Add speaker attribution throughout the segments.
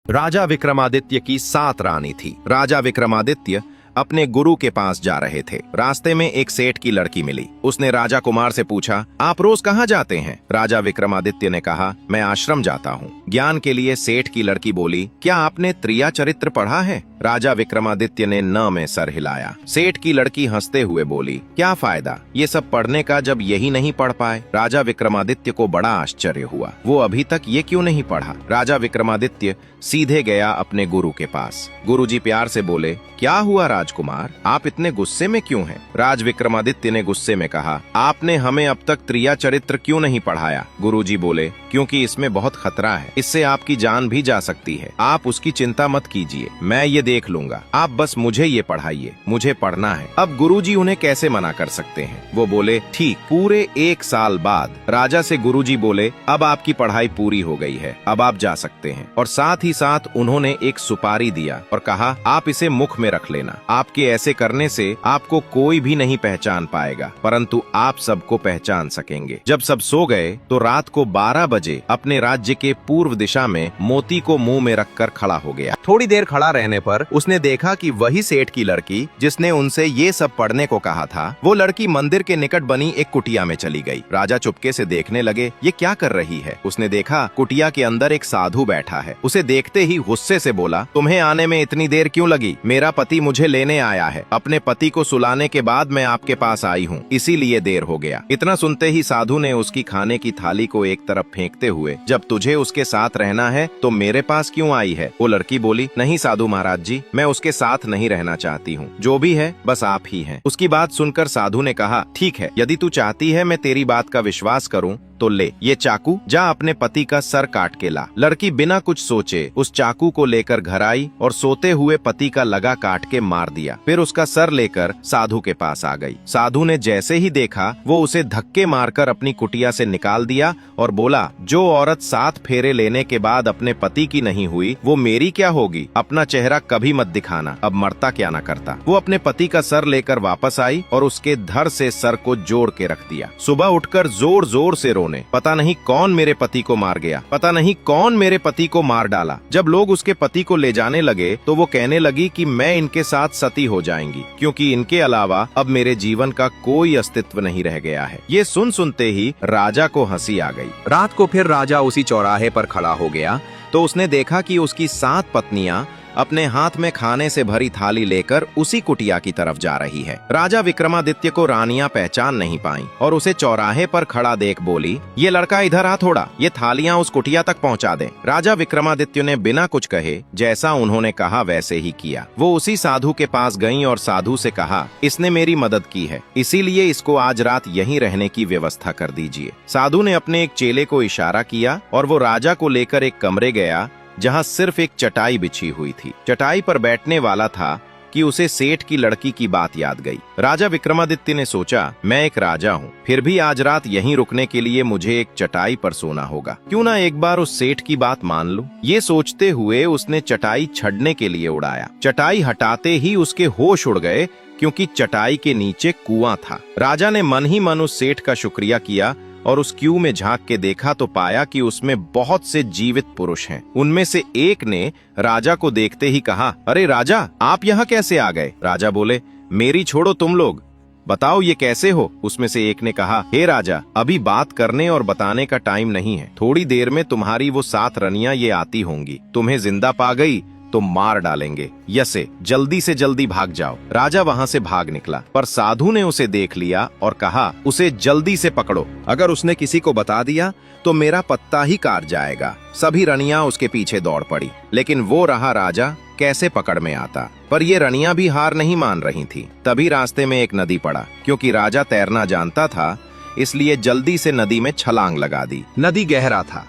Speaker 1: राजा विक्रमादित्य की 7 रानी थी। राजा विक्रमादित्य अपने गुरु के पास जा रहे थे। रास्ते में एक सेठ की लड़की मिली। उसने राजा कुमार से पूछा, आप रोज कहाँ जाते हैं? राजा विक्रमादित्य ने कहा, मैं आश्रम जाता हूँ। ज्ञान के लिए सेठ की लड़की बोली, क्या आपने त्रिया चरित्र पढ़ा है? राजा विक्रमादित्य ने न में सर हिलाया। सेठ की लड़की हंसते हुए बोली, क्या फायदा ये सब पढ़ने का जब यही नहीं पढ़ पाए? राजा विक्रमादित्य को बड़ा आश्चर्य हुआ, वो अभी तक ये क्यों नहीं पढ़ा? राजा विक्रमादित्य सीधे गया अपने गुरु के पास। गुरुजी प्यार से बोले, क्या हुआ राजकुमार, आप इतने गुस्से में क्यों हैं? राज विक्रमादित्य ने गुस्से में कहा, आपने हमें अब तक त्रिया चरित्र क्यों नहीं पढ़ाया? गुरुजी बोले, क्योंकि इसमें बहुत खतरा है, इससे आपकी जान भी जा सकती है। आप उसकी चिंता मत कीजिए, मैं ये देख लूंगा, आप बस मुझे ये पढ़ाइए, मुझे पढ़ना है। अब गुरुजी उन्हें कैसे मना कर सकते हैं? वो बोले, ठीक। पूरे 1 साल बाद राजा से गुरुजी बोले, अब आपकी पढ़ाई पूरी हो गई है, अब आप जा सकते हैं। और साथ ही साथ उन्होंने एक सुपारी दिया और कहा, आप इसे मुख में रख लेना। आपके ऐसे करने से आपको कोई भी नहीं पहचान पाएगा, परंतु आप सबको पहचान सकेंगे। जब सब सो गए तो रात को 12 बजे अपने राज्य के पूर्व दिशा में मोती को मुंह में रखकर खड़ा हो गया। थोड़ी देर खड़ा रहने पर उसने देखा कि वही सेठ की लड़की जिसने उनसे ये सब पढ़ने को कहा था, वो लड़की मंदिर के निकट बनी एक कुटिया में चली गई। राजा चुपके से देखने लगे, ये क्या कर रही है? उसने देखा कुटिया के अंदर एक साधु बैठा है। उसे देखते ही गुस्से से बोला, तुम्हें आने में इतनी देर क्यों लगी? मेरा पति मुझे लेने आया है। अपने पति को सुलाने के बाद मैं आपके पास आई हूँ, इसीलिए देर हो गया। इतना सुनते ही साधु ने उसकी खाने की थाली को एक तरफ फेंकते हुए, जब तुझे उसके साथ रहना है तो मेरे पास क्यों आई है? वो लड़की बोली, नहीं साधु महाराज जी, मैं उसके साथ नहीं रहना चाहती हूँ, जो भी है बस आप ही हैं। उसकी बात सुनकर साधु ने कहा, ठीक है, यदि तू चाहती है मैं तेरी बात का विश्वास करूँ तो ले ये चाकू, जा अपने पति का सर काट के ला। लड़की बिना कुछ सोचे उस चाकू को लेकर घर आई और सोते हुए पति का लगा काट के मार दिया। फिर उसका सर लेकर साधु के पास आ गई। साधु ने जैसे ही देखा वो उसे धक्के मारकर अपनी कुटिया से निकाल दिया और बोला, जो औरत 7 फेरे लेने के बाद अपने पति की नहीं हुई वो मेरी क्या होगी? अपना चेहरा कभी मत दिखाना, अब मरता क्या ना करता। वो अपने पति का सर लेकर वापस आई और उसके धड़ से सर को जोड़ के रख दिया। सुबह उठकर जोर जोर से रोने, पता नहीं कौन मेरे पति को मार गया, पता नहीं कौन मेरे पति को मार डाला। जब लोग उसके पति को ले जाने लगे तो वो कहने लगी कि मैं इनके साथ सती हो जाएंगी, क्योंकि इनके अलावा अब मेरे जीवन का कोई अस्तित्व नहीं रह गया है। ये सुनते ही राजा को हंसी आ गई। रात को फिर राजा उसी चौराहे पर खड़ा हो गया तो उसने देखा कि उसकी 7 पत्नियां अपने हाथ में खाने से भरी थाली लेकर उसी कुटिया की तरफ जा रही है। राजा विक्रमादित्य को रानियां पहचान नहीं पाईं और उसे चौराहे पर खड़ा देख बोली, ये लड़का इधर आ थोड़ा, ये थालियां उस कुटिया तक पहुंचा दे। राजा विक्रमादित्य ने बिना कुछ कहे जैसा उन्होंने कहा वैसे ही किया। वो उसी साधु के पास गईं और साधु से कहा, इसने मेरी मदद की है, इसीलिए इसको आज रात यहीं रहने की व्यवस्था कर दीजिए। साधु ने अपने एक चेले को इशारा किया और वो राजा को लेकर एक कमरे गया जहां सिर्फ एक चटाई बिछी हुई थी। चटाई पर बैठने वाला था कि उसे सेठ की लड़की की बात याद गई। राजा विक्रमादित्य ने सोचा, मैं एक राजा हूँ, फिर भी आज रात यहीं रुकने के लिए मुझे एक चटाई पर सोना होगा, क्यों ना एक बार उस सेठ की बात मान लूं। ये सोचते हुए उसने चटाई छड़ने के लिए उड़ाया। चटाई हटाते ही उसके होश उड़ गए, क्योंकि चटाई के नीचे कुआं था। राजा ने मन ही मन उस सेठ का शुक्रिया किया और उस क्यू में झांक के देखा तो पाया कि उसमें बहुत से जीवित पुरुष हैं। उनमें से एक ने राजा को देखते ही कहा, अरे राजा, आप यहाँ कैसे आ गए? राजा बोले, मेरी छोड़ो तुम लोग, बताओ ये कैसे हो? उसमें से एक ने कहा, हे राजा, अभी बात करने और बताने का टाइम नहीं है, थोड़ी देर में तुम्हारी वो 7 रनियां ये आती होंगी, तुम्हें जिंदा पा गई तो मार डालेंगे, यसे जल्दी से जल्दी भाग जाओ। राजा वहां से भाग निकला, पर साधु ने उसे देख लिया और कहा, उसे जल्दी से पकड़ो, अगर उसने किसी को बता दिया तो मेरा पत्ता ही काट जाएगा। सभी रनियां उसके पीछे दौड़ पड़ी, लेकिन वो रहा राजा कैसे पकड़ में आता। पर ये रनियां भी हार नहीं मान रही थी। तभी रास्ते में एक नदी पड़ा। क्योंकि राजा तैरना जानता था, इसलिए जल्दी से नदी में छलांग लगा दी। नदी गहरा था,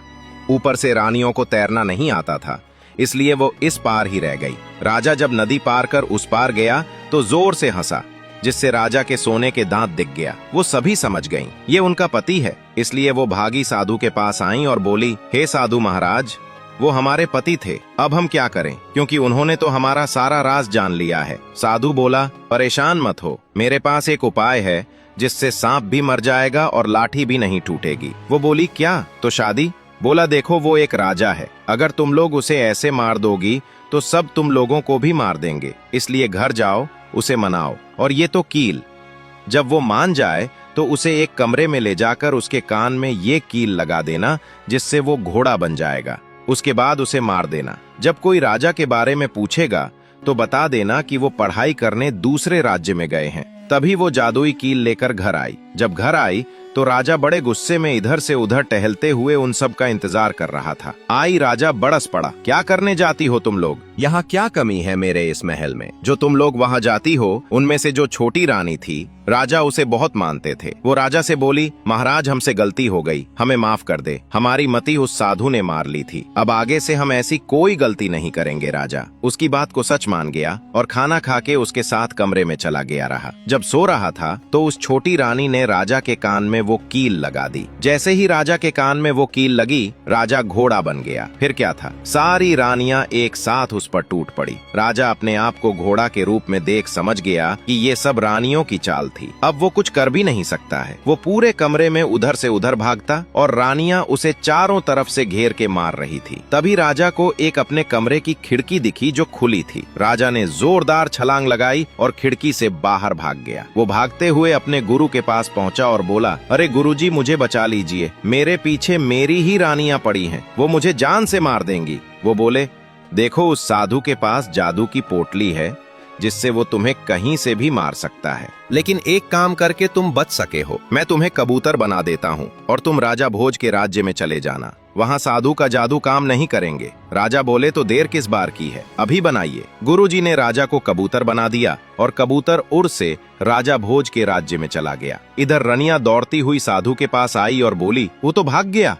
Speaker 1: ऊपर से रानियों को तैरना नहीं आता था, इसलिए वो इस पार ही रह गई। राजा जब नदी पार कर उस पार गया तो जोर से हंसा, जिससे राजा के सोने के दांत दिख गया। वो सभी समझ गईं, ये उनका पति है, इसलिए वो भागी साधु के पास आईं और बोली, हे साधु महाराज, वो हमारे पति थे, अब हम क्या करें, क्योंकि उन्होंने तो हमारा सारा राज जान लिया है। साधु बोला, परेशान मत हो, मेरे पास एक उपाय है जिससे सांप भी मर जाएगा और लाठी भी नहीं टूटेगी। वो बोली, क्या? तो शादी? बोला, देखो वो एक राजा है, अगर तुम लोग उसे ऐसे मार दोगी तो सब तुम लोगों को भी मार देंगे, इसलिए घर जाओ, उसे मनाओ। और ये तो कील, जब वो मान जाए तो उसे एक कमरे में ले जाकर उसके कान में ये कील लगा देना, जिससे वो घोड़ा बन जाएगा। उसके बाद उसे मार देना। जब कोई राजा के बारे में पूछेगा तो बता देना कि वो पढ़ाई करने दूसरे राज्य में गए हैं। तभी वो जादुई कील लेकर घर आई। जब घर आई तो राजा बड़े गुस्से में इधर से उधर टहलते हुए उन सब का इंतजार कर रहा था। आई राजा बड़स पड़ा, क्या करने जाती हो तुम लोग? यहाँ क्या कमी है मेरे इस महल में? जो तुम लोग वहाँ जाती हो, उनमें से जो छोटी रानी थी, राजा उसे बहुत मानते थे। वो राजा से बोली, महाराज हमसे गलती हो गई, हमें माफ कर दे, हमारी मती उस साधु ने मार ली थी, अब आगे से हम ऐसी कोई गलती नहीं करेंगे। राजा उसकी बात को सच मान गया और खाना खा के उसके साथ कमरे में चला गया रहा। जब सो रहा था तो उस छोटी रानी ने राजा के कान में वो कील लगा दी। जैसे ही राजा के कान में वो कील लगी, राजा घोड़ा बन गया। फिर क्या था, सारी रानियां एक साथ उस पर टूट पड़ी। राजा अपने आप को घोड़ा के रूप में देख समझ गया कि ये सब रानियों की चाल थी। अब वो कुछ कर भी नहीं सकता है। वो पूरे कमरे में उधर से उधर भागता और रानियां उसे चारों तरफ से घेर के मार रही थी। तभी राजा को एक अपने कमरे की खिड़की दिखी जो खुली थी। राजा ने जोरदार छलांग लगाई और खिड़की से बाहर भाग गया। वो भागते हुए अपने गुरु के पास पहुंचा और बोला, अरे गुरुजी, मुझे बचा लीजिए, मेरे पीछे मेरी ही रानियां पड़ी हैं, वो मुझे जान से मार देंगी। वो बोले, देखो उस साधु के पास जादू की पोटली है जिससे वो तुम्हें कहीं से भी मार सकता है, लेकिन एक काम करके तुम बच सके हो। मैं तुम्हें कबूतर बना देता हूँ और तुम राजा भोज के राज्य में चले जाना, वहाँ साधु का जादू काम नहीं करेंगे। राजा बोले, तो देर किस बार की है, अभी बनाइए। गुरुजी ने राजा को कबूतर बना दिया और कबूतर उड़ से राजा भोज के राज्य में चला गया। इधर रनिया दौड़ती हुई साधु के पास आई और बोली, वो तो भाग गया,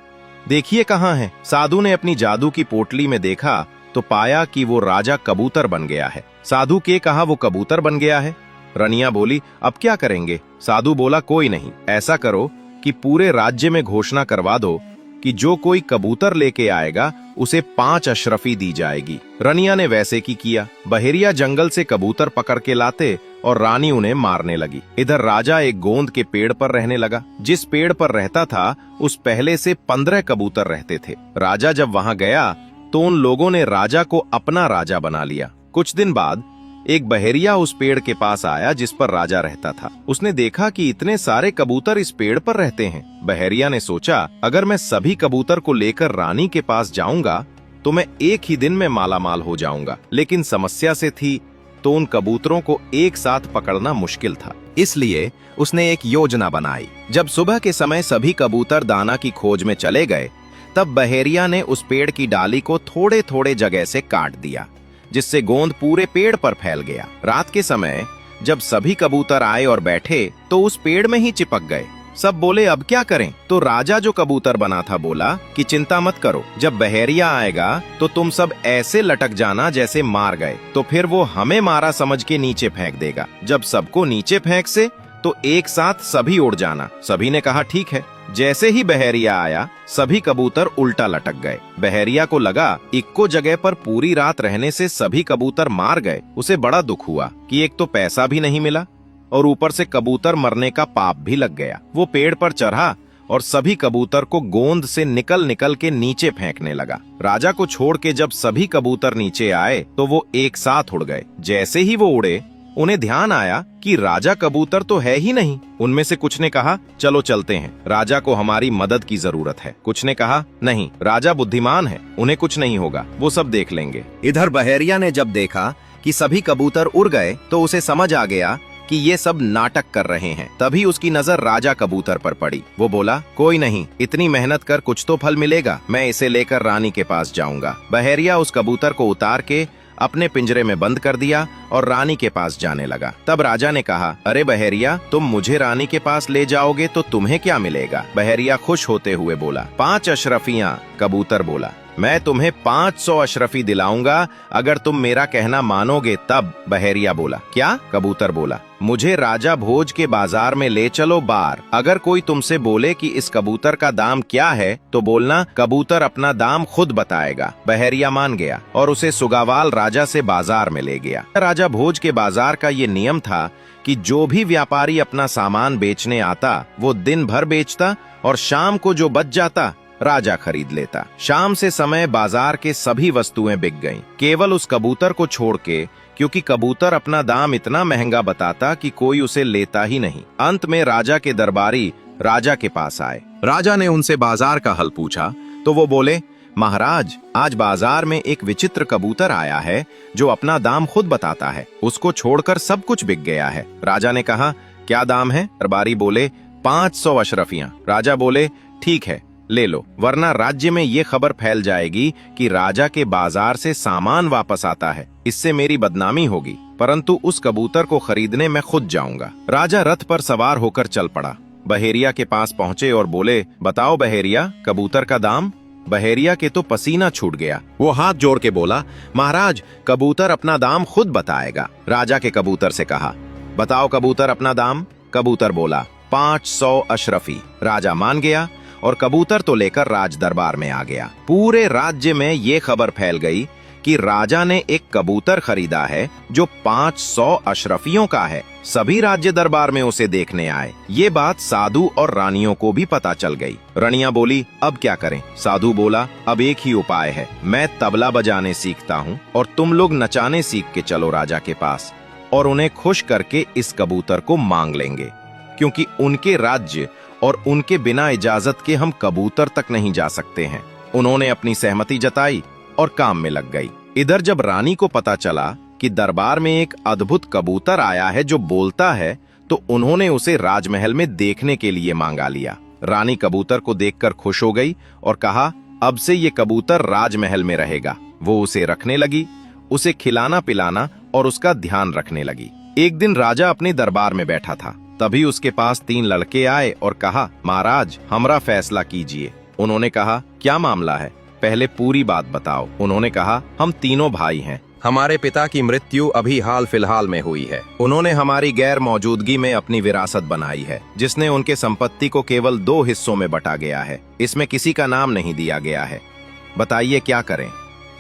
Speaker 1: देखिए कहाँ है। साधु ने अपनी जादू की पोटली में देखा तो पाया कि वो राजा कबूतर बन गया है। साधु के कहा, वो कबूतर बन गया है। रनिया बोली, अब क्या करेंगे? साधु बोला, कोई नहीं, ऐसा करो कि पूरे राज्य में घोषणा करवा दो कि जो कोई कबूतर लेके आएगा उसे 5 अशरफी दी जाएगी। रनिया ने वैसे की किया। बहेरिया जंगल से कबूतर पकड़ के लाते और रानी उन्हें मारने लगी। इधर राजा एक गोंद के पेड़ पर रहने लगा। जिस पेड़ पर रहता था उस पहले से 15 कबूतर रहते थे। राजा जब वहां गया तो उन लोगों ने राजा को अपना राजा बना लिया। कुछ दिन बाद एक बहेरिया उस पेड़ के पास आया जिस पर राजा रहता था। उसने देखा कि इतने सारे कबूतर इस पेड़ पर रहते हैं। बहेरिया ने सोचा, अगर मैं सभी कबूतर को लेकर रानी के पास जाऊंगा तो मैं एक ही दिन में मालामाल हो जाऊंगा। लेकिन समस्या से थी तो उन कबूतरों को एक साथ पकड़ना मुश्किल था। इसलिए उसने एक योजना बनाई। जब सुबह के समय सभी कबूतर दाना की खोज में चले गए, तब बहेरिया ने उस पेड़ की डाली को थोड़े थोड़े जगह से काट दिया, जिससे गोंद पूरे पेड़ पर फैल गया। रात के समय जब सभी कबूतर आए और बैठे तो उस पेड़ में ही चिपक गए। सब बोले, अब क्या करें? तो राजा जो कबूतर बना था बोला कि चिंता मत करो, जब बहेरिया आएगा तो तुम सब ऐसे लटक जाना जैसे मार गए, तो फिर वो हमें मारा समझ के नीचे फेंक देगा। जब सबको नीचे फेंक से तो एक साथ सभी उड़ जाना। सभी ने कहा ठीक है। जैसे ही बहेरिया आया सभी कबूतर उल्टा लटक गए। बहेरिया को लगा इक्को जगह पर पूरी रात रहने से सभी कबूतर मार गए। उसे बड़ा दुख हुआ कि एक तो पैसा भी नहीं मिला और ऊपर से कबूतर मरने का पाप भी लग गया। वो पेड़ पर चढ़ा और सभी कबूतर को गोंद से निकल निकल के नीचे फेंकने लगा। राजा को छोड़ के जब सभी कबूतर नीचे आए तो वो एक साथ उड़ गए। जैसे ही वो उड़े उन्हें ध्यान आया कि राजा कबूतर तो है ही नहीं। उनमें से कुछ ने कहा, चलो चलते हैं, राजा को हमारी मदद की जरूरत है। कुछ ने कहा, नहीं, राजा बुद्धिमान है, उन्हें कुछ नहीं होगा, वो सब देख लेंगे। इधर बहेरिया ने जब देखा कि सभी कबूतर उड़ गए तो उसे समझ आ गया कि ये सब नाटक कर रहे हैं। तभी उसकी नजर राजा कबूतर पर पड़ी। वो बोला, कोई नहीं, इतनी मेहनत कर कुछ तो फल मिलेगा, मैं इसे लेकर रानी के पास जाऊंगा। बहेरिया उस कबूतर को उतार के अपने पिंजरे में बंद कर दिया और रानी के पास जाने लगा। तब राजा ने कहा, अरे बहेरिया, तुम मुझे रानी के पास ले जाओगे तो तुम्हें क्या मिलेगा? बहेरिया खुश होते हुए बोला, 5 अशरफियां। कबूतर बोला, मैं तुम्हें 500 अशरफी दिलाऊंगा अगर तुम मेरा कहना मानोगे तब। बहेरिया बोला, क्या? कबूतर बोला, मुझे राजा भोज के बाजार में ले चलो बार। अगर कोई तुमसे बोले कि इस कबूतर का दाम क्या है तो बोलना कबूतर अपना दाम खुद बताएगा। बहेरिया मान गया और उसे सुगावाल राजा से बाजार में ले गया। राजा भोज के बाजार का ये नियम था कि जो भी व्यापारी अपना सामान बेचने आता वो दिन भर बेचता और शाम को जो बच जाता राजा खरीद लेता। शाम से समय बाजार के सभी वस्तुएं बिक गईं, केवल उस कबूतर को छोड़ के, क्योंकि कबूतर अपना दाम इतना महंगा बताता कि कोई उसे लेता ही नहीं। अंत में राजा के दरबारी राजा के पास आए। राजा ने उनसे बाजार का हल पूछा तो वो बोले, महाराज, आज बाजार में एक विचित्र कबूतर आया है जो अपना दाम खुद बताता है। उसको छोड़कर सब कुछ बिक गया है। राजा ने कहा, क्या दाम है? दरबारी बोले, 500 अशरफियां। राजा बोले, ठीक है, ले लो, वरना राज्य में ये खबर फैल जाएगी कि राजा के बाजार से सामान वापस आता है। इससे मेरी बदनामी होगी, परंतु उस कबूतर को खरीदने मैं खुद जाऊंगा। राजा रथ पर सवार होकर चल पड़ा। बहेरिया के पास पहुंचे और बोले, बताओ बहेरिया, कबूतर का दाम? बहेरिया के तो पसीना छूट गया। वो हाथ जोड़ के बोला, महाराज, कबूतर अपना दाम खुद बताएगा। राजा के कबूतर से कहा, बताओ कबूतर अपना दाम। कबूतर बोला, 500 अशरफी। राजा मान गया और कबूतर तो लेकर राज दरबार में आ गया। पूरे राज्य में ये खबर फैल गई कि राजा ने एक कबूतर खरीदा है जो 500 अशरफियों का है। सभी राज्य दरबार में उसे देखने आए। ये बात साधु और रानियों को भी पता चल गई। रानियां बोली, अब क्या करें? साधु बोला, अब एक ही उपाय है, मैं तबला बजाने सीखता हूँ और तुम लोग नचाने सीख के चलो राजा के पास और उन्हें खुश करके इस कबूतर को मांग लेंगे, क्योंकि उनके राज्य और उनके बिना इजाजत के हम कबूतर तक नहीं जा सकते हैं। उन्होंने अपनी सहमति जताई और काम में लग गई। इधर जब रानी को पता चला कि दरबार में एक अद्भुत कबूतर आया है जो बोलता है, तो उन्होंने उसे राजमहल में देखने के लिए मांगा लिया। रानी कबूतर को देखकर खुश हो गई और कहा, अब से ये कबूतर राजमहल में रहेगा। वो उसे रखने लगी, उसे खिलाना पिलाना और उसका ध्यान रखने लगी। एक दिन राजा अपने दरबार में बैठा था, तभी उसके पास 3 लड़के आए और कहा, महाराज, हमरा फैसला कीजिए। उन्होंने कहा, क्या मामला है? पहले पूरी बात बताओ। उन्होंने कहा, हम तीनों भाई हैं। हमारे पिता की मृत्यु अभी हाल फिलहाल में हुई है। उन्होंने हमारी गैर मौजूदगी में अपनी विरासत बनाई है, जिसने उनके संपत्ति को केवल 2 हिस्सों में बटा गया है। इसमें किसी का नाम नहीं दिया गया है। बताइए क्या करें?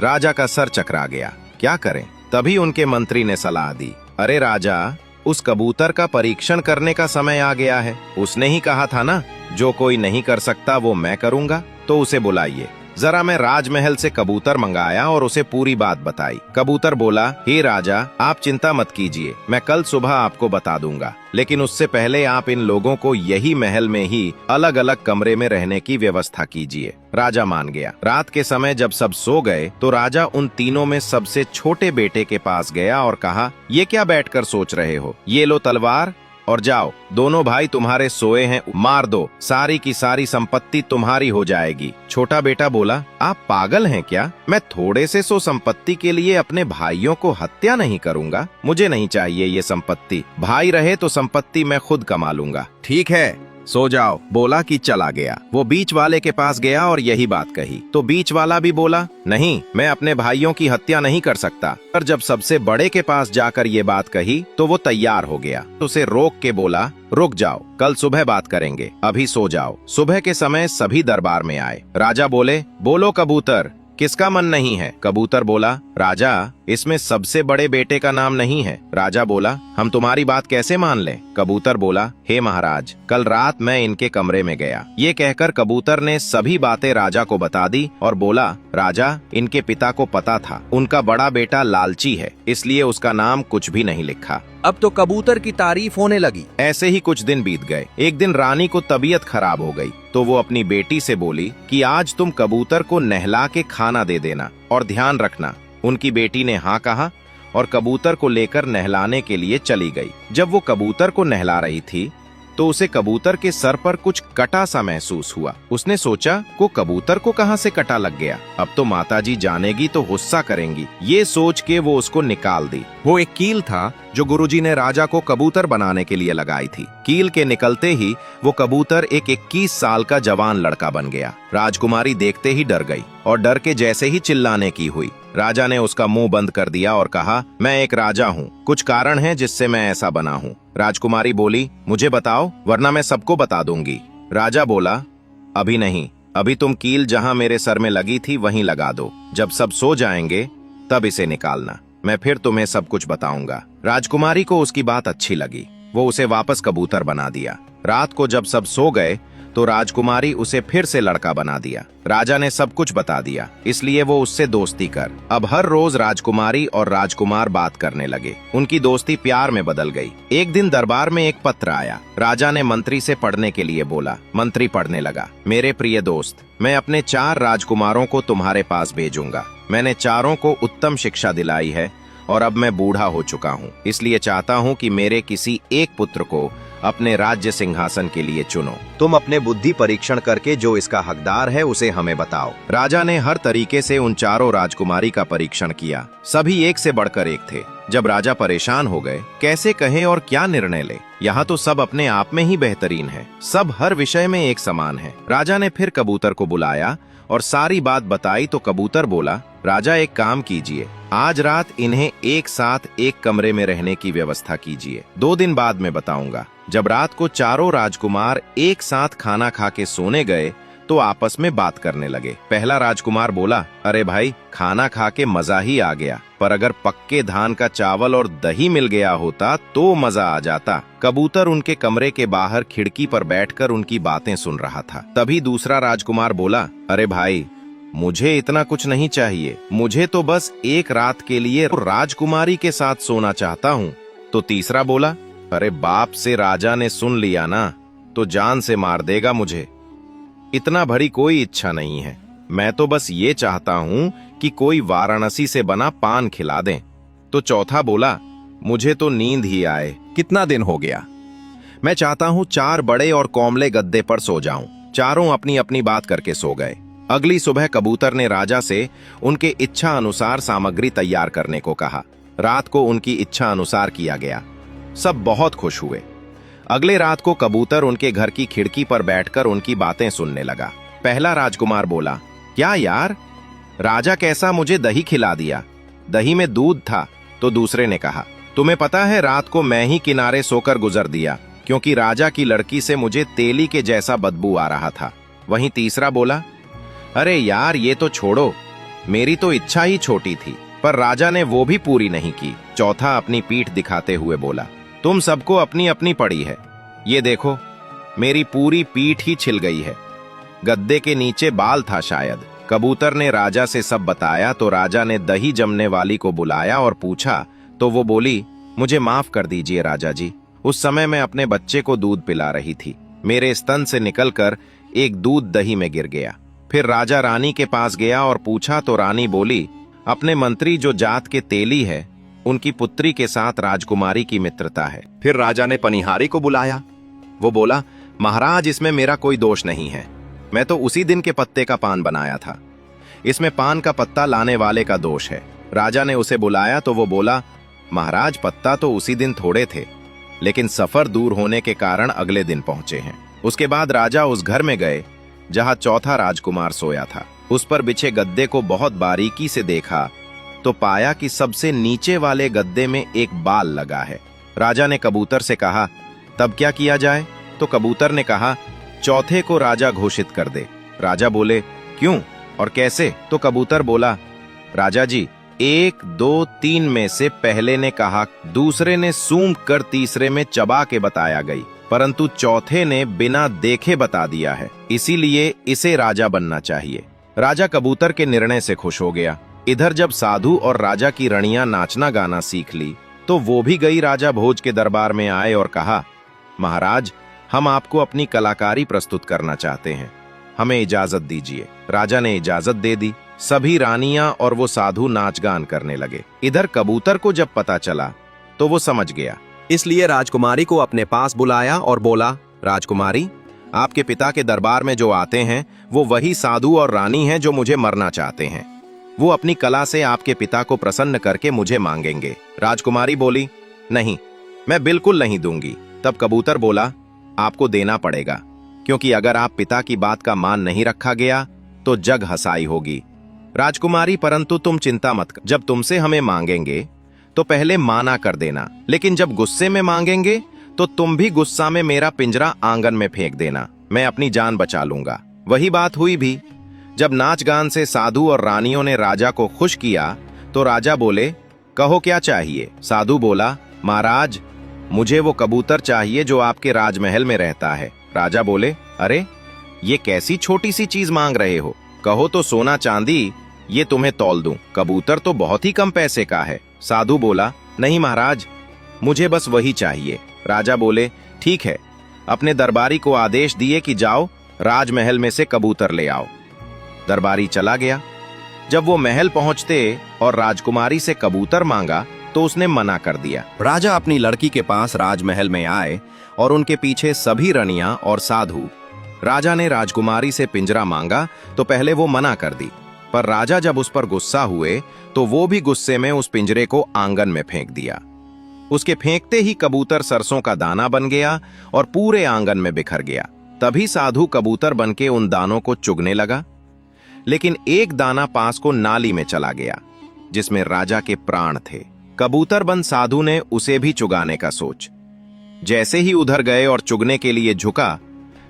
Speaker 1: राजा का सर चकरा गया। क्या करें? तभी उनके मंत्री ने सलाह दी, अरे राजा, उस कबूतर का परीक्षण करने का समय आ गया है। उसने ही कहा था ना, जो कोई नहीं कर सकता वो मैं करूंगा, तो उसे बुलाइए। जरा मैं राजमहल से कबूतर मंगाया और उसे पूरी बात बताई। कबूतर बोला, हे राजा, आप चिंता मत कीजिए, मैं कल सुबह आपको बता दूंगा, लेकिन उससे पहले आप इन लोगों को यही महल में ही अलग अलग कमरे में रहने की व्यवस्था कीजिए। राजा मान गया। रात के समय जब सब सो गए तो राजा उन तीनों में सबसे छोटे बेटे के पास गया और कहा, ये क्या बैठकर सोच रहे हो? ये लो तलवार और जाओ, दोनों भाई तुम्हारे सोए हैं, मार दो, सारी की सारी संपत्ति तुम्हारी हो जाएगी। छोटा बेटा बोला, आप पागल हैं क्या? मैं थोड़े से सो संपत्ति के लिए अपने भाइयों को हत्या नहीं करूंगा। मुझे नहीं चाहिए ये संपत्ति। भाई रहे तो संपत्ति मैं खुद कमा लूंगा। ठीक है, सो जाओ, बोला कि चला गया। वो बीच वाले के पास गया और यही बात कही, तो बीच वाला भी बोला, नहीं, मैं अपने भाइयों की हत्या नहीं कर सकता। पर जब सबसे बड़े के पास जाकर ये बात कही तो वो तैयार हो गया। उसे रोक के बोला, रुक जाओ, कल सुबह बात करेंगे, अभी सो जाओ। सुबह के समय सभी दरबार में आए। राजा बोले, बोलो कबूतर, किसका मन नहीं है? कबूतर बोला, राजा, इसमें सबसे बड़े बेटे का नाम नहीं है। राजा बोला, हम तुम्हारी बात कैसे मान लें? कबूतर बोला, हे महाराज, कल रात मैं इनके कमरे में गया। ये कहकर कबूतर ने सभी बातें राजा को बता दी और बोला, राजा, इनके पिता को पता था उनका बड़ा बेटा लालची है, इसलिए उसका नाम कुछ भी नहीं लिखा।
Speaker 2: अब तो कबूतर की तारीफ होने लगी।
Speaker 1: ऐसे ही कुछ दिन बीत गए। एक दिन रानी को तबीयत खराब हो गई, तो वो अपनी बेटी से बोली कि आज तुम कबूतर को नहला के खाना दे देना और ध्यान रखना। उनकी बेटी ने हाँ कहा और कबूतर को लेकर नहलाने के लिए चली गई। जब वो कबूतर को नहला रही थी तो उसे कबूतर के सर पर कुछ कटा सा महसूस हुआ। उसने सोचा, को कबूतर को कहां से कटा लग गया? अब तो माताजी जानेगी तो गुस्सा करेंगी। ये सोच के वो उसको निकाल दी। वो एक कील था जो गुरुजी ने राजा को कबूतर बनाने के लिए लगाई थी। कील के निकलते ही वो कबूतर एक 21 साल का जवान लड़का बन गया। राजकुमारी देखते ही डर गई और डर के जैसे ही चिल्लाने की हुई। राजा ने उसका मुंह बंद कर दिया और कहा, मैं एक राजा हूँ, कुछ कारण है जिससे मैं ऐसा बना हूँ। राजकुमारी बोली, मुझे बताओ, वरना मैं सबको बता दूंगी। राजा बोला, अभी नहीं, अभी तुम कील जहाँ मेरे सर में लगी थी वहीं लगा दो। जब सब सो जाएंगे तब इसे निकालना, मैं फिर तुम्हें सब कुछ बताऊंगा। राजकुमारी को उसकी बात अच्छी लगी। वो उसे वापस कबूतर बना दिया। रात को जब सब सो गए तो राजकुमारी उसे फिर से लड़का बना दिया। राजा ने सब कुछ बता दिया, इसलिए वो उससे दोस्ती कर। अब हर रोज राजकुमारी और राजकुमार बात करने लगे। उनकी दोस्ती प्यार में बदल गई। एक दिन दरबार में एक पत्र आया। राजा ने मंत्री से पढ़ने के लिए बोला। मंत्री पढ़ने लगा। मेरे प्रिय दोस्त, मैं अपने 4 राजकुमारों को तुम्हारे पास भेजूंगा। मैंने चारों को उत्तम शिक्षा दिलाई है और अब मैं बूढ़ा हो चुका हूँ, इसलिए चाहता हूँ कि मेरे किसी एक पुत्र को अपने राज्य सिंहासन के लिए चुनो।
Speaker 2: तुम अपने बुद्धि परीक्षण करके जो इसका हकदार है उसे हमें बताओ।
Speaker 1: राजा ने हर तरीके से उन चारों राजकुमारी का परीक्षण किया। सभी एक से बढ़कर एक थे। जब राजा परेशान हो गए, कैसे कहे और क्या निर्णय ले। यहाँ तो सब अपने आप में ही बेहतरीन है, सब हर विषय में एक समान है। राजा ने फिर कबूतर को बुलाया और सारी बात बताई तो कबूतर बोला, राजा एक काम कीजिए, आज रात इन्हें एक साथ एक कमरे में रहने की व्यवस्था कीजिए। 2 दिन बाद मैं बताऊंगा। जब रात को चारों राजकुमार एक साथ खाना खा के सोने गए तो आपस में बात करने लगे। पहला राजकुमार बोला, अरे भाई, खाना खा के मजा ही आ गया, पर अगर पक्के धान का चावल और दही मिल गया होता तो मजा आ जाता। कबूतर उनके कमरे के बाहर खिड़की पर बैठकर उनकी बातें सुन रहा था। तभी दूसरा राजकुमार बोला, अरे भाई, मुझे इतना कुछ नहीं चाहिए, मुझे तो बस एक रात के लिए राजकुमारी के साथ सोना चाहता हूँ। तो तीसरा बोला, अरे बाप से राजा ने सुन लिया ना तो जान से मार देगा मुझे। इतना बड़ी कोई इच्छा नहीं है, मैं तो बस ये चाहता हूँ कि कोई वाराणसी से बना पान खिला दें। तो चौथा बोला, मुझे तो नींद ही आए, कितना दिन हो गया। मैं चाहता हूँ 4 बड़े और कोमले गद्दे पर सो जाऊं। चारों अपनी अपनी बात करके सो गए। अगली सुबह कबूतर ने राजा से उनके इच्छा अनुसार सामग्री तैयार करने को कहा। रात को उनकी इच्छा अनुसार किया गया। सब बहुत खुश हुए। अगले रात को कबूतर उनके घर की खिड़की पर बैठकर उनकी बातें सुनने लगा। पहला राजकुमार बोला, क्या यार, राजा कैसा मुझे दही खिला दिया, दही में दूध था। तो दूसरे ने कहा, तुम्हें पता है रात को मैं ही किनारे सोकर गुजर दिया, क्योंकि राजा की लड़की से मुझे तेली के जैसा बदबू आ रहा था। वहीं तीसरा बोला, अरे यार, ये तो छोड़ो, मेरी तो इच्छा ही छोटी थी, पर राजा ने वो भी पूरी नहीं की। चौथा अपनी पीठ दिखाते हुए बोला, तुम सबको अपनी अपनी पड़ी है, ये देखो, मेरी पूरी पीठ ही छिल गई है, गद्दे के नीचे बाल था शायद। कबूतर ने राजा से सब बताया तो राजा ने दही जमने वाली को बुलाया और पूछा तो वो बोली, मुझे माफ कर दीजिए राजा जी, उस समय मैं अपने बच्चे को दूध पिला रही थी, मेरे स्तन से निकलकर एक दूध दही में गिर गया। फिर राजा रानी के पास गया और पूछा तो रानी बोली, अपने मंत्री जो जात के तेली है, उनकी पुत्री के साथ राजकुमारी की मित्रता है।
Speaker 2: फिर राजा ने पनिहारी को बुलाया।
Speaker 1: वो बोला, महाराज, इसमें मेरा कोई दोष नहीं है, मैं तो उसी दिन के पत्ते का पान बनाया था, इसमें पान का पत्ता लाने वाले का दोष है। राजा ने उसे बुलाया तो वो बोला, महाराज, पत्ता तो उसी दिन थोड़े थे, लेकिन सफर दूर होने के कारण अगले दिन पहुंचे हैं। उसके बाद राजा उस घर में गए जहां चौथा राजकुमार सोया था। उस पर बिछे गद्दे को बहुत बारीकी से देखा तो पाया कि सबसे नीचे वाले गद्दे में एक बाल लगा है। राजा ने कबूतर से कहा, तब क्या किया जाए? तो कबूतर ने कहा, चौथे को राजा घोषित कर दे। राजा बोले, क्यों और कैसे? तो कबूतर बोला, राजा जी, 1, 2, 3 में से पहले ने कहा, दूसरे ने सूंघ कर तीसरे में चबा के बताया गई, परंतु चौथे ने बिना देखे बता दिया है, इसीलिए इसे राजा बनना चाहिए। राजा कबूतर के निर्णय से खुश हो गया। इधर जब साधु और राजा की रानियां नाचना गाना सीख ली तो वो भी गई राजा भोज के दरबार में आए और कहा, महाराज, हम आपको अपनी कलाकारी प्रस्तुत करना चाहते हैं, हमें इजाजत दीजिए। राजा ने इजाजत दे दी। सभी रानियां और वो साधु नाच गान करने लगे। इधर कबूतर को जब पता चला तो वो समझ गया,
Speaker 2: इसलिए राजकुमारी को अपने पास बुलाया और बोला, राजकुमारी,
Speaker 1: आपके पिता के दरबार में जो आते हैं वो वही साधु और रानी हैं जो मुझे मरना चाहते हैं। वो अपनी कला से आपके पिता को प्रसन्न करके मुझे मांगेंगे। राजकुमारी बोली, नहीं, मैं बिल्कुल नहीं दूंगी। तब कबूतर बोला, आपको देना पड़ेगा, क्योंकि अगर आप पिता की बात का मान नहीं रखा गया तो जग हसाई होगी। राजकुमारी, परंतु तुम चिंता मत कर, जब तुमसे हमें मांगेंगे तो पहले माना कर देना, लेकिन जब गुस्से में मांगेंगे तो तुम भी गुस्सा में मेरा पिंजरा आंगन में फेंक देना, मैं अपनी जान बचा लूंगा। वही बात हुई भी। जब नाच गान से साधु और रानियों ने राजा को खुश किया तो राजा बोले, कहो क्या चाहिए? साधु बोला, महाराज, मुझे वो कबूतर चाहिए जो आपके राजमहल में रहता है। राजा बोले, अरे, ये कैसी छोटी सी चीज मांग रहे हो? कहो तो सोना चांदी ये तुम्हें तौल दूं। कबूतर तो बहुत ही कम पैसे का है। साधु बोला, नहीं महाराज, मुझे बस वही चाहिए। राजा बोले, ठीक है, अपने दरबारी को आदेश दिए कि जाओ राजमहल में से कबूतर ले आओ। दरबारी चला गया। जब वो महल पहुंचते और राजकुमारी से कबूतर मांगा तो उसने मना कर दिया। राजा अपनी लड़की के पास राजमहल में आए और उनके पीछे सभी रानियां और साधु। राजा ने राजकुमारी से पिंजरा मांगा तो पहले वो मना कर दी, पर राजा जब उस पर गुस्सा हुए तो वो भी गुस्से में उस पिंजरे को आंगन में फेंक दिया। उसके फेंकते ही कबूतर सरसों का दाना बन गया और पूरे आंगन में बिखर गया। तभी साधु कबूतर बनके उन दानों को चुगने लगा, लेकिन एक दाना पास को नाली में चला गया जिसमें राजा के प्राण थे। कबूतर बन साधु ने उसे भी चुगाने का सोच। जैसे ही उधर गए और चुगने के लिए झुका,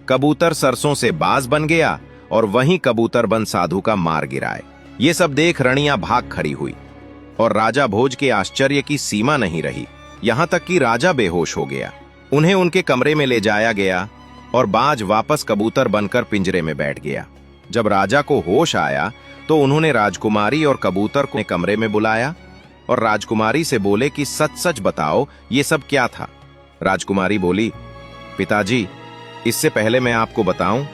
Speaker 1: कबूतर सरसों से बाज बन गया और वहीं कबूतर बन साधु का मार गिराए। ये सब देख रानियां भाग खड़ी हुई और राजा भोज के आश्चर्य की सीमा नहीं रही। यहां तक कि राजा बेहोश हो गया। उन्हें उनके कमरे में ले जाया गया और बाज वापस कबूतर बनकर पिंजरे में बैठ गया। जब राजा को होश आया तो उन्होंने राजकुमारी और कबूतर को कमरे में बुलाया और राजकुमारी से बोले कि सच सच बताओ ये सब क्या था। राजकुमारी बोली, पिताजी, इससे पहले मैं आपको बताऊं,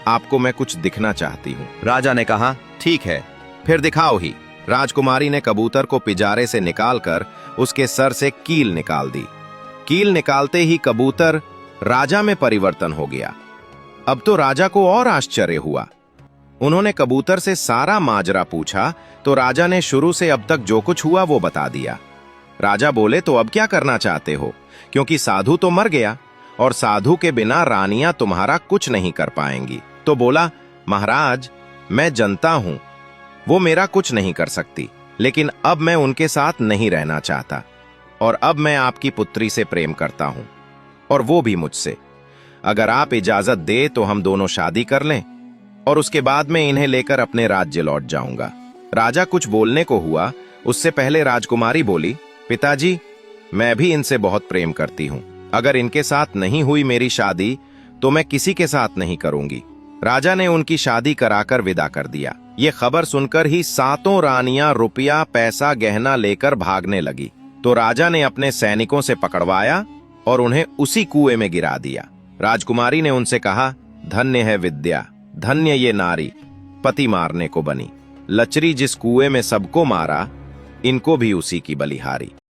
Speaker 1: आपको मैं कुछ दिखना चाहती हूं। राजा ने कहा, ठीक है, फिर दिखाओ ही। राजकुमारी ने कबूतर को पिंजरे से निकालकर उसके सर से कील निकाल दी। कील निकालते ही कबूतर राजा में परिवर्तन हो गया। अब तो राजा को और आश्चर्य हुआ। उन्होंने कबूतर से सारा माजरा पूछा तो राजा ने शुरू से अब तक जो कुछ हुआ वो बता दिया। राजा बोले, तो अब क्या करना चाहते हो? क्योंकि साधु तो मर गया और साधु के बिना रानियां तुम्हारा कुछ नहीं कर पाएंगी। तो बोला, महाराज, मैं जनता हूं, वो मेरा कुछ नहीं कर सकती, लेकिन अब मैं उनके साथ नहीं रहना चाहता और अब मैं आपकी पुत्री से प्रेम करता हूं और वो भी मुझसे। अगर आप इजाजत दे तो हम दोनों शादी कर लें और उसके बाद मैं इन्हें लेकर अपने राज्य लौट जाऊंगा। राजा कुछ बोलने को हुआ, उससे पहले राजकुमारी बोली, पिताजी, मैं भी इनसे बहुत प्रेम करती हूं। अगर इनके साथ नहीं हुई मेरी शादी तो मैं किसी के साथ नहीं करूंगी। राजा ने उनकी शादी कराकर विदा कर दिया। ये खबर सुनकर ही सातों रानियां रुपया पैसा गहना लेकर भागने लगी तो राजा ने अपने सैनिकों से पकड़वाया और उन्हें उसी कुएं में गिरा दिया। राजकुमारी ने उनसे कहा, धन्य है विद्या, धन्य ये नारी, पति मारने को बनी। लचरी जिस कुएं में सबको मारा, इनको भी उसी की बलिहारी।